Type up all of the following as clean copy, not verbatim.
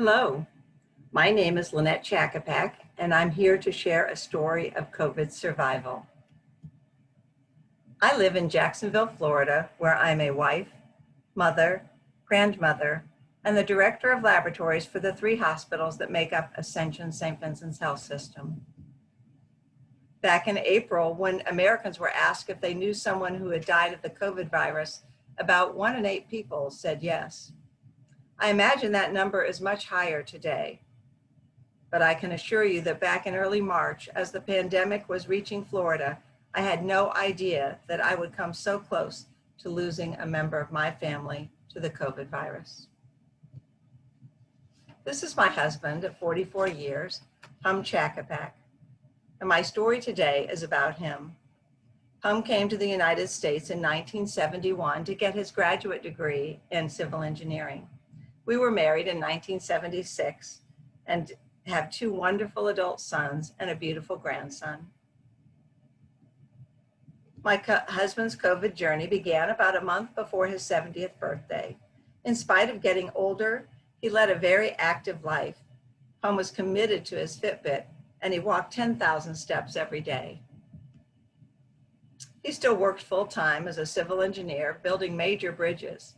Hello, my name is Lynnette Chakkaphak, and I'm here to share a story of COVID survival. I live in Jacksonville, Florida, where I'm a wife, mother, grandmother, and the director of laboratories for the 3 hospitals that make up Ascension St. Vincent's Health System. Back in April, when Americans were asked if they knew someone who had died of the COVID virus, about 1 in 8 people said yes. I imagine that number is much higher today. But I can assure you that back in early March, as the pandemic was reaching Florida, I had no idea that I would come so close to losing a member of my family to the COVID virus. This is my husband of 44 years, Hum Chakkaphak, and my story today is about him. Hum came to the United States in 1971 to get his graduate degree in civil engineering. We were married in 1976 and have 2 wonderful adult sons and a beautiful grandson. My husband's COVID journey began about a month before his 70th birthday. In spite of getting older, he led a very active life. Hum was committed to his Fitbit, and he walked 10,000 steps every day. He still worked full-time as a civil engineer, building major bridges.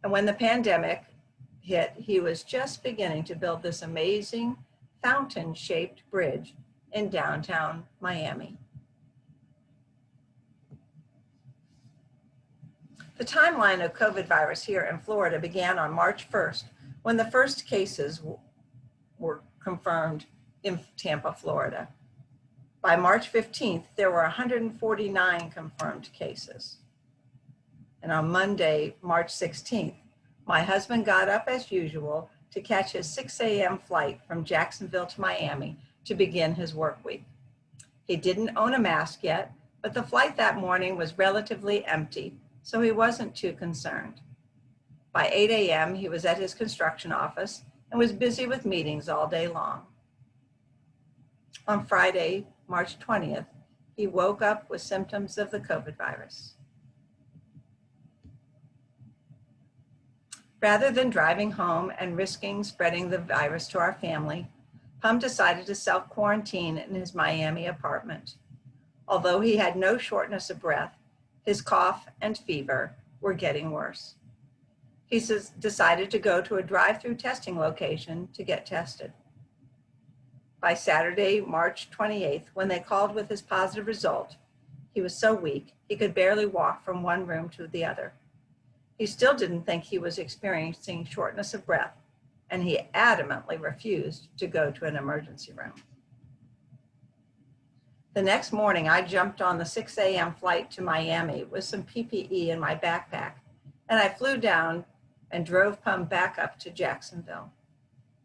And when the pandemic hit, he was just beginning to build this amazing fountain-shaped bridge in downtown Miami. The timeline of COVID virus here in Florida began on March 1st, when the first cases were confirmed in Tampa, Florida. By March 15th, there were 149 confirmed cases. And on Monday, March 16th, my husband got up as usual to catch his 6 a.m. flight from Jacksonville to Miami to begin his work week. He didn't own a mask yet, but the flight that morning was relatively empty, so he wasn't too concerned. By 8 a.m., he was at his construction office and was busy with meetings all day long. On Friday, March 20th, he woke up with symptoms of the COVID virus. Rather than driving home and risking spreading the virus to our family, Hum decided to self-quarantine in his Miami apartment. Although he had no shortness of breath, his cough and fever were getting worse. He decided to go to a drive-through testing location to get tested. By Saturday, March 28th, when they called with his positive result, he was so weak he could barely walk from one room to the other. He still didn't think he was experiencing shortness of breath, and he adamantly refused to go to an emergency room. The next morning, I jumped on the 6 a.m. flight to Miami with some PPE in my backpack, and I flew down and drove Hum back up to Jacksonville.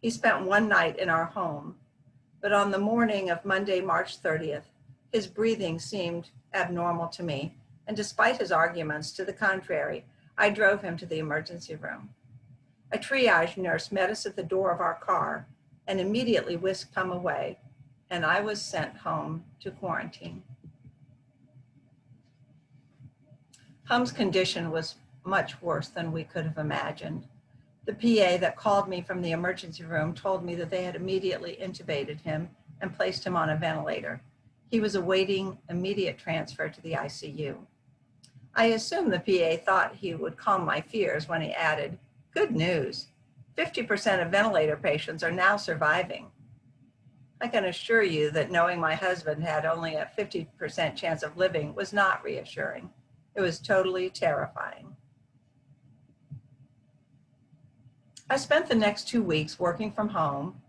He spent one night in our home, but on the morning of Monday, March 30th, his breathing seemed abnormal to me, and despite his arguments to the contrary, I drove him to the emergency room. A triage nurse met us at the door of our car and immediately whisked Hum away, and I was sent home to quarantine. Hum's condition was much worse than we could have imagined. The PA that called me from the emergency room told me that they had immediately intubated him and placed him on a ventilator. He was awaiting immediate transfer to the ICU. I assumed the PA thought he would calm my fears when he added, "Good news, 50% of ventilator patients are now surviving." I can assure you that knowing my husband had only a 50% chance of living was not reassuring. It was totally terrifying. I spent the next 2 weeks working from home,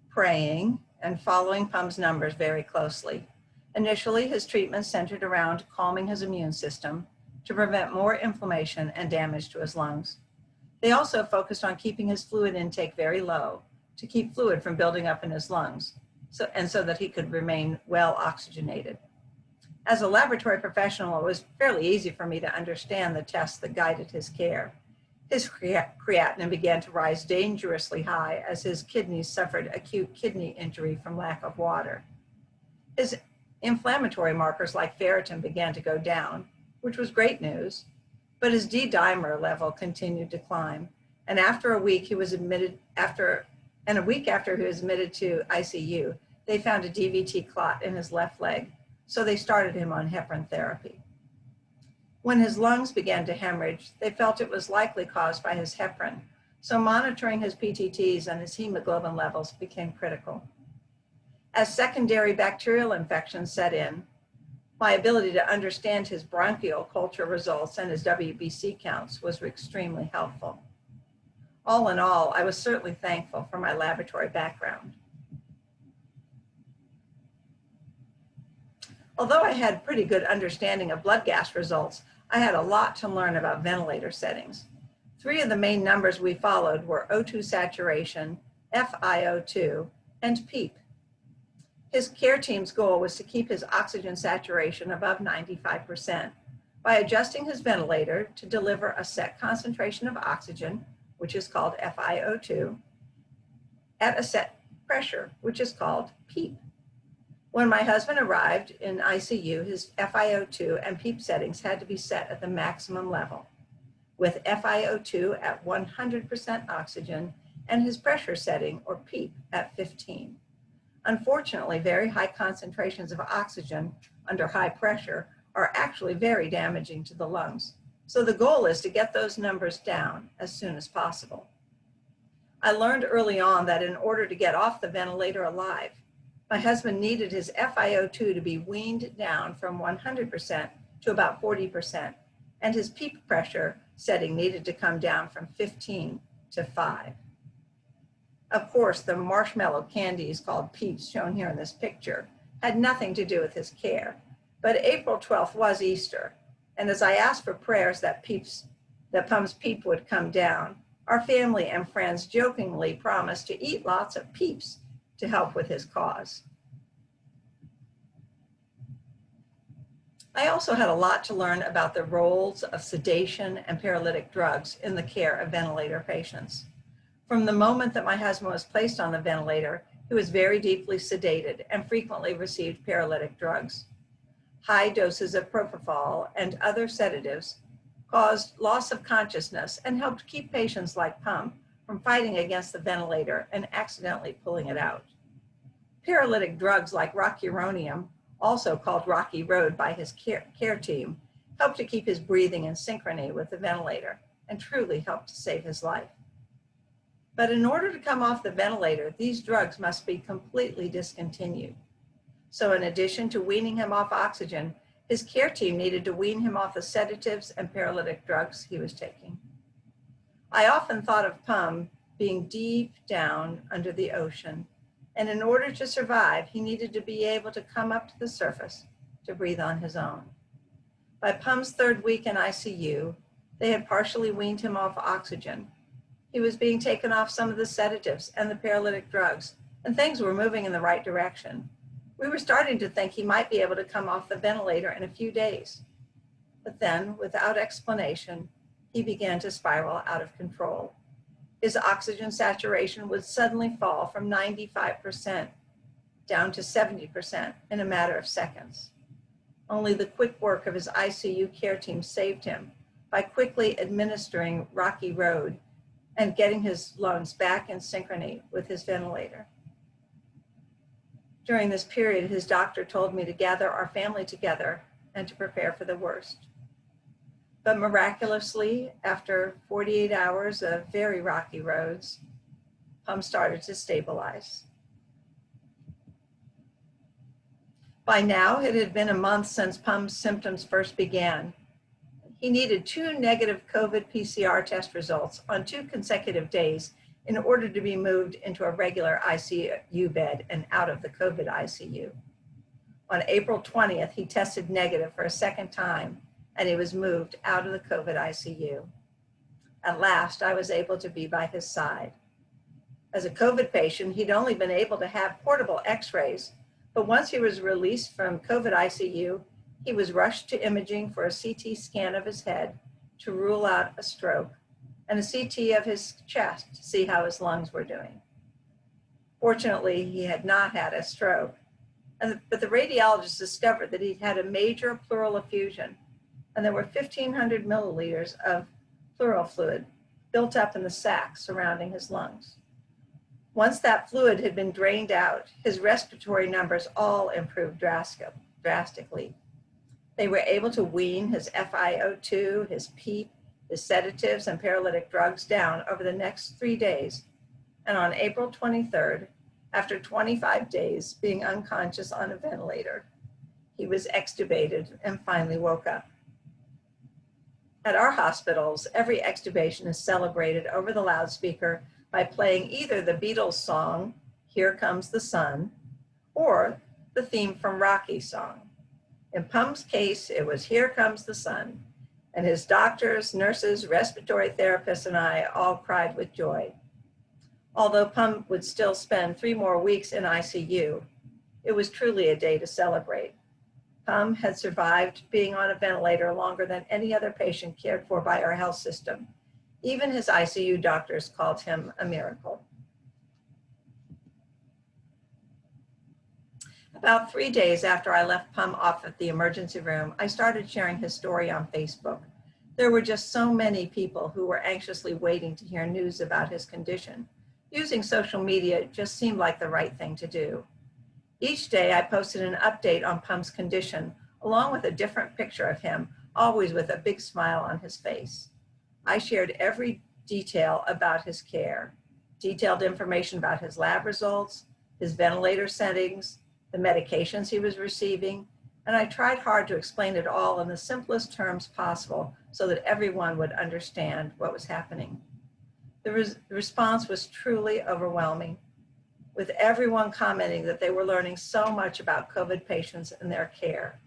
praying, and following Hum's numbers very closely. Initially, his treatment centered around calming his immune system to prevent more inflammation and damage to his lungs. They also focused on keeping his fluid intake very low to keep fluid from building up in his lungs, so that he could remain well oxygenated. As a laboratory professional, it was fairly easy for me to understand the tests that guided his care. His creatinine began to rise dangerously high as his kidneys suffered acute kidney injury from lack of water. His inflammatory markers like ferritin began to go down, which was great news, but his D-dimer level continued to climb. And after a week, he was admitted And a week after he was admitted to ICU, they found a DVT clot in his left leg, so they started him on heparin therapy. When his lungs began to hemorrhage, they felt it was likely caused by his heparin, so monitoring his PTTs and his hemoglobin levels became critical. As secondary bacterial infections set in, my ability to understand his bronchial culture results and his WBC counts was extremely helpful. All in all, I was certainly thankful for my laboratory background. Although I had pretty good understanding of blood gas results, I had a lot to learn about ventilator settings. 3 of the main numbers we followed were O2 saturation, FiO2, and PEEP. His care team's goal was to keep his oxygen saturation above 95% by adjusting his ventilator to deliver a set concentration of oxygen, which is called FiO2, at a set pressure, which is called PEEP. When my husband arrived in ICU, his FiO2 and PEEP settings had to be set at the maximum level, with FiO2 at 100% oxygen and his pressure setting, or PEEP, at 15. Unfortunately, very high concentrations of oxygen under high pressure are actually very damaging to the lungs. So the goal is to get those numbers down as soon as possible. I learned early on that in order to get off the ventilator alive, my husband needed his FiO2 to be weaned down from 100% to about 40%, and his PEEP pressure setting needed to come down from 15 to 5. Of course, the marshmallow candies called Peeps, shown here in this picture, had nothing to do with his care. But April 12th was Easter, and as I asked for prayers that Pum's PEEP would come down, our family and friends jokingly promised to eat lots of Peeps to help with his cause. I also had a lot to learn about the roles of sedation and paralytic drugs in the care of ventilator patients. From the moment that my husband was placed on the ventilator, he was very deeply sedated and frequently received paralytic drugs. High doses of propofol and other sedatives caused loss of consciousness and helped keep patients like Pum from fighting against the ventilator and accidentally pulling it out. Paralytic drugs like rocuronium, also called Rocky Road by his care team, helped to keep his breathing in synchrony with the ventilator and truly helped to save his life. But in order to come off the ventilator, these drugs must be completely discontinued. So in addition to weaning him off oxygen, his care team needed to wean him off the sedatives and paralytic drugs he was taking. I often thought of Pum being deep down under the ocean, and in order to survive, he needed to be able to come up to the surface to breathe on his own. By Pum's 3rd week in ICU, they had partially weaned him off oxygen. He was being taken off some of the sedatives and the paralytic drugs, and things were moving in the right direction. We were starting to think he might be able to come off the ventilator in a few days. But then, without explanation, he began to spiral out of control. His oxygen saturation would suddenly fall from 95% down to 70% in a matter of seconds. Only the quick work of his ICU care team saved him by quickly administering Rocky Road and getting his lungs back in synchrony with his ventilator. During this period, his doctor told me to gather our family together and to prepare for the worst. But miraculously, after 48 hours of very rocky roads, Pum started to stabilize. By now, it had been a month since Pum's symptoms first began. He needed 2 negative COVID PCR test results on 2 consecutive days in order to be moved into a regular ICU bed and out of the COVID ICU. On April 20th, he tested negative for a 2nd time, and he was moved out of the COVID ICU. At last, I was able to be by his side. As a COVID patient, he'd only been able to have portable x-rays, but once he was released from COVID ICU, he was rushed to imaging for a CT scan of his head to rule out a stroke, and a CT of his chest to see how his lungs were doing. Fortunately, he had not had a stroke, but the radiologist discovered that he'd had a major pleural effusion, and there were 1,500 milliliters of pleural fluid built up in the sac surrounding his lungs. Once that fluid had been drained out, his respiratory numbers all improved drastically. They were able to wean his FiO2, his PEEP, his sedatives, and paralytic drugs down over the next 3 days. And on April 23rd, after 25 days being unconscious on a ventilator, he was extubated and finally woke up. At our hospitals, every extubation is celebrated over the loudspeaker by playing either the Beatles song, Here Comes the Sun, or the theme from Rocky's song. In Pum's case, it was Here Comes the Sun, and his doctors, nurses, respiratory therapists, and I all cried with joy. Although Pum would still spend 3 more weeks in ICU, it was truly a day to celebrate. Pum had survived being on a ventilator longer than any other patient cared for by our health system. Even his ICU doctors called him a miracle. About 3 days after I left Pum off at the emergency room, I started sharing his story on Facebook. There were just so many people who were anxiously waiting to hear news about his condition. Using social media just seemed like the right thing to do. Each day I posted an update on Pum's condition, along with a different picture of him, always with a big smile on his face. I shared every detail about his care, detailed information about his lab results, his ventilator settings, the medications he was receiving, and I tried hard to explain it all in the simplest terms possible so that everyone would understand what was happening. The response was truly overwhelming, with everyone commenting that they were learning so much about COVID patients and their care.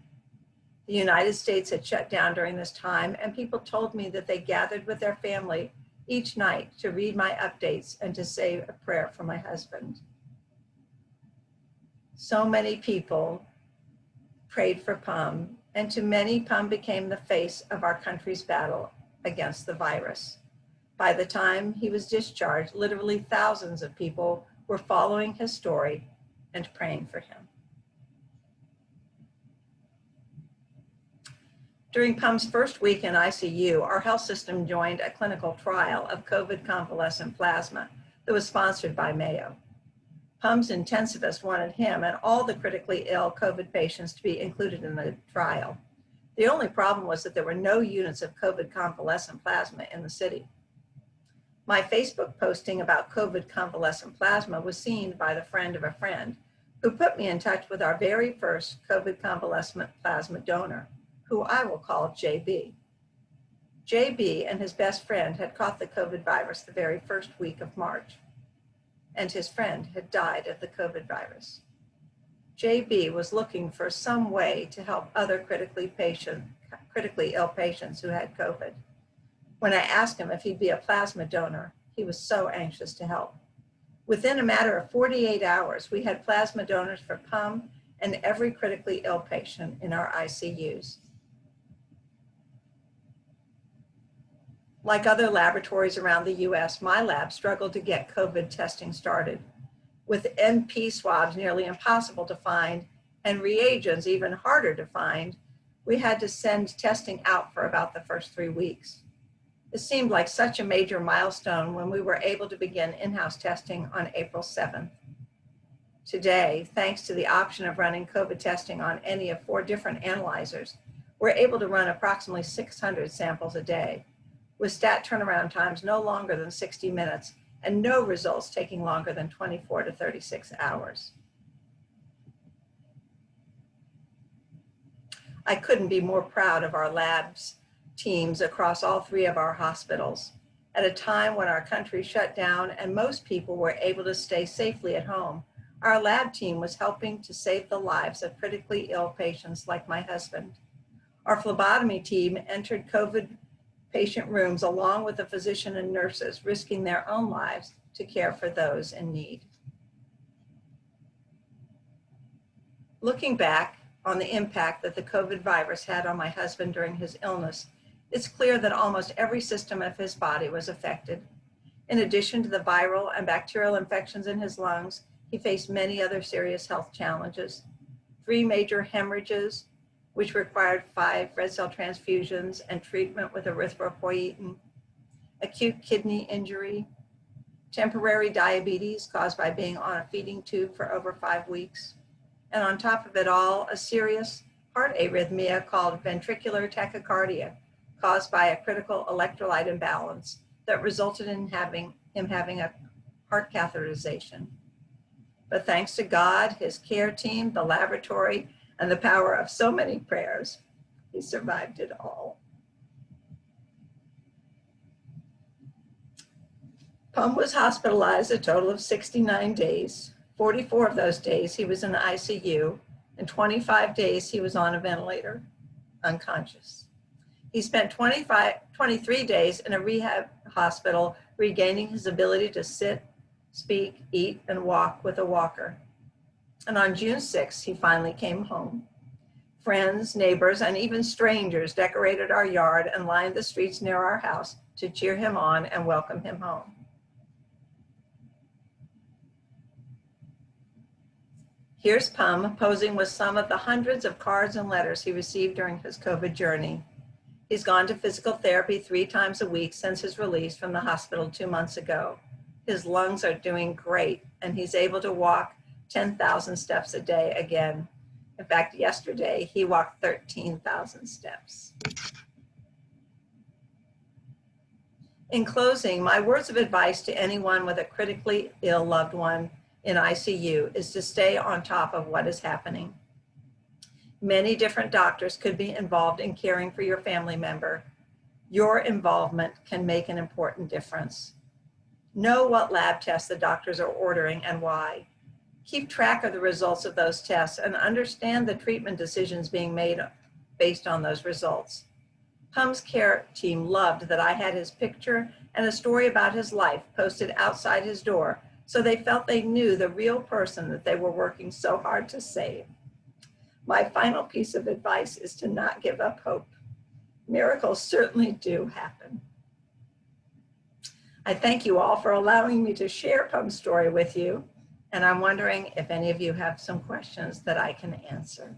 The United States had shut down during this time, and people told me that they gathered with their family each night to read my updates and to say a prayer for my husband. So many people prayed for Pum, and to many, Pum became the face of our country's battle against the virus. By the time he was discharged, literally thousands of people were following his story and praying for him. During Pum's first week in ICU, our health system joined a clinical trial of COVID convalescent plasma that was sponsored by Mayo. Pum's intensivist wanted him and all the critically ill COVID patients to be included in the trial. The only problem was that there were no units of COVID convalescent plasma in the city. My Facebook posting about COVID convalescent plasma was seen by the friend of a friend who put me in touch with our very first COVID convalescent plasma donor, who I will call JB. JB and his best friend had caught the COVID virus the very first week of March, and his friend had died of the COVID virus. JB was looking for some way to help other critically ill patients who had COVID. When I asked him if he'd be a plasma donor, he was so anxious to help. Within a matter of 48 hours, we had plasma donors for Pum and every critically ill patient in our ICUs. Like other laboratories around the US, my lab struggled to get COVID testing started. With NP swabs nearly impossible to find and reagents even harder to find, we had to send testing out for about the first 3 weeks. It seemed like such a major milestone when we were able to begin in-house testing on April 7th. Today, thanks to the option of running COVID testing on any of 4 different analyzers, we're able to run approximately 600 samples a day, with stat turnaround times no longer than 60 minutes and no results taking longer than 24 to 36 hours. I couldn't be more proud of our labs teams across all 3 of our hospitals. At a time when our country shut down and most people were able to stay safely at home, our lab team was helping to save the lives of critically ill patients like my husband. Our phlebotomy team entered COVID patient rooms along with the physician and nurses, risking their own lives to care for those in need. Looking back on the impact that the COVID virus had on my husband during his illness, it's clear that almost every system of his body was affected. In addition to the viral and bacterial infections in his lungs, he faced many other serious health challenges. 3 major hemorrhages, which required 5 red cell transfusions and treatment with erythropoietin, acute kidney injury, temporary diabetes caused by being on a feeding tube for over 5 weeks, and on top of it all, a serious heart arrhythmia called ventricular tachycardia caused by a critical electrolyte imbalance that resulted in him having a heart catheterization. But thanks to God, his care team, the laboratory, and the power of so many prayers, he survived it all. Pum was hospitalized a total of 69 days. 44 of those days he was in the ICU, and 25 days he was on a ventilator, unconscious. He spent 23 days in a rehab hospital, regaining his ability to sit, speak, eat, and walk with a walker. And on June 6th, he finally came home. Friends, neighbors, and even strangers decorated our yard and lined the streets near our house to cheer him on and welcome him home. Here's Pum posing with some of the hundreds of cards and letters he received during his COVID journey. He's gone to physical therapy 3 times a week since his release from the hospital 2 months ago. His lungs are doing great, and he's able to walk 10,000 steps a day again. In fact, yesterday he walked 13,000 steps. In closing, my words of advice to anyone with a critically ill loved one in ICU is to stay on top of what is happening. Many different doctors could be involved in caring for your family member. Your involvement can make an important difference. Know what lab tests the doctors are ordering and why. Keep track of the results of those tests and understand the treatment decisions being made based on those results. Pum's care team loved that I had his picture and a story about his life posted outside his door, so they felt they knew the real person that they were working so hard to save. My final piece of advice is to not give up hope. Miracles certainly do happen. I thank you all for allowing me to share Pum's story with you, and I'm wondering if any of you have some questions that I can answer.